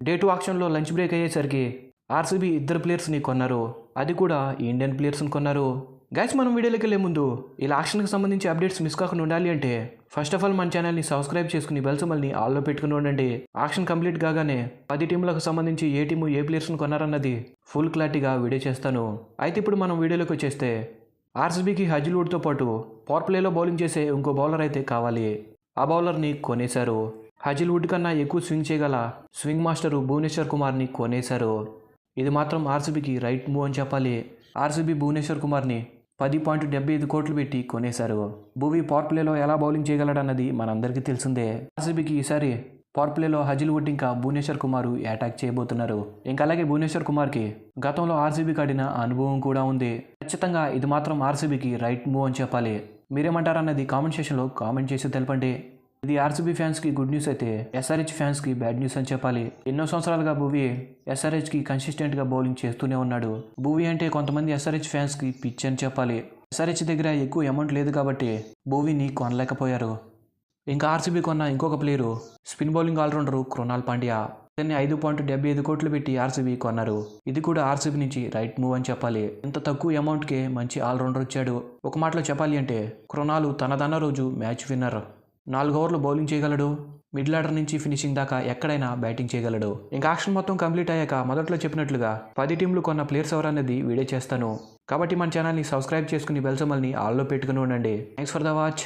Day 2 ఆక్షన్లో lunch break అయ్యేసరికి RCB ఇద్దరు ప్లేయర్స్ని కొన్నారు. అది కూడా ఇండియన్ ప్లేయర్స్ని కొన్నారు. గైస్, మనం వీడియోలోకి వెళ్ళే ముందు ఇలా ఆక్షన్కి సంబంధించి అప్డేట్స్ మిస్ కాకుండా ఉండాలి అంటే ఫస్ట్ ఆఫ్ ఆల్ మన ఛానల్ని సబ్స్క్రైబ్ చేసుకుని బెల్ సింబల్ని ఆల్లో పెట్టుకుని ఉండండి. ఆక్షన్ కంప్లీట్ కాగానే 10 టీంలకు సంబంధించి ఏ టీము ఏ ప్లేయర్స్ని కొన్నారన్నది ఫుల్ క్లారిటీగా వీడియో చేస్తాను. అయితే ఇప్పుడు మనం వీడియోలోకి వచ్చేస్తే ఆర్సీబీకి హజిల్వుడ్తో పాటు పవర్ ప్లేలో బౌలింగ్ చేసే ఇంకో బౌలర్ అయితే కావాలి. ఆ బౌలర్ని కొనేశారు. హజిల్వుడ్ కన్నా ఎక్కువ స్వింగ్ చేయగల స్వింగ్ మాస్టరు భువనేశ్వర్ కుమార్ని కొనేశారు. ఇది మాత్రం ఆర్సీబీకి రైట్ మూవ్ అని చెప్పాలి. ఆర్సీబీ భువనేశ్వర్ కుమార్ని 10.75 కోట్లు పెట్టి కొనేశారు. భువీ పవర్ ప్లేలో ఎలా బౌలింగ్ చేయగలడన్నది మనందరికీ తెలిసిందే. ఆర్సీబీకి ఈసారి పవర్ ప్లేలో హజిల్వుడ్ ఇంకా భువనేశ్వర్ కుమార్ అటాక్ చేయబోతున్నారు. ఇంకా అలాగే భువనేశ్వర్ కుమార్కి గతంలో ఆర్సీబీకి ఆడిన అనుభవం కూడా ఉంది. ఖచ్చితంగా ఇది మాత్రం ఆర్సీబీకి రైట్ మూవ్ అని చెప్పాలి. మీరేమంటారన్నది కామెంట్ సెక్షన్లో కామెంట్ చేసి తెలపండి. ఇది ఆర్సీబీ ఫ్యాన్స్కి గుడ్ న్యూస్ అయితే ఎస్ఆర్హెచ్ ఫ్యాన్స్కి బ్యాడ్ న్యూస్ అని చెప్పాలి. ఎన్నో సంవత్సరాలుగా భువీ ఎస్ఆర్హెచ్కి కన్సిస్టెంట్గా బౌలింగ్ చేస్తూనే ఉన్నాడు. భువీ అంటే కొంతమంది ఎస్ఆర్హెచ్ ఫ్యాన్స్కి పిచ్ అని చెప్పాలి. ఎస్ఆర్హెచ్ దగ్గర ఎక్కువ అమౌంట్ లేదు కాబట్టి భువీని కొనలేకపోయారు. ఇంకా ఆర్సీబీ కొన్న ఇంకొక player spin bowling all-rounder Krunal Pandya. దాన్ని 5.75 కోట్లు పెట్టి ఆర్సీబీ కొన్నారు. ఇది కూడా ఆర్సీబీ నుంచి రైట్ మూవ్ అని చెప్పాలి. ఇంత తక్కువ అమౌంట్కే మంచి ఆల్రౌండర్ వచ్చాడు. ఒక మాటలో చెప్పాలి అంటే కృణాల్ తనదన్న రోజు మ్యాచ్ విన్నర్. 4 ఓవర్లు బౌలింగ్ చేయగలడు. మిడిల్ ఆర్డర్ నుంచి ఫినిషింగ్ దాకా ఎక్కడైనా బ్యాటింగ్ చేయగలడు. ఇంకా ఆక్షన్ మొత్తం కంప్లీట్ అయ్యాక మొదట్లో చెప్పినట్లుగా 10 టీంలు కొన్న ప్లేయర్స్ ఎవరన్నది వీడియో చేస్తాను. కాబట్టి మన ఛానల్ని సబ్స్క్రైబ్ చేసుకుని బెల్ సింబల్ని ఆల్లో పెట్టుకుని ఉండండి. Thanks for the watch.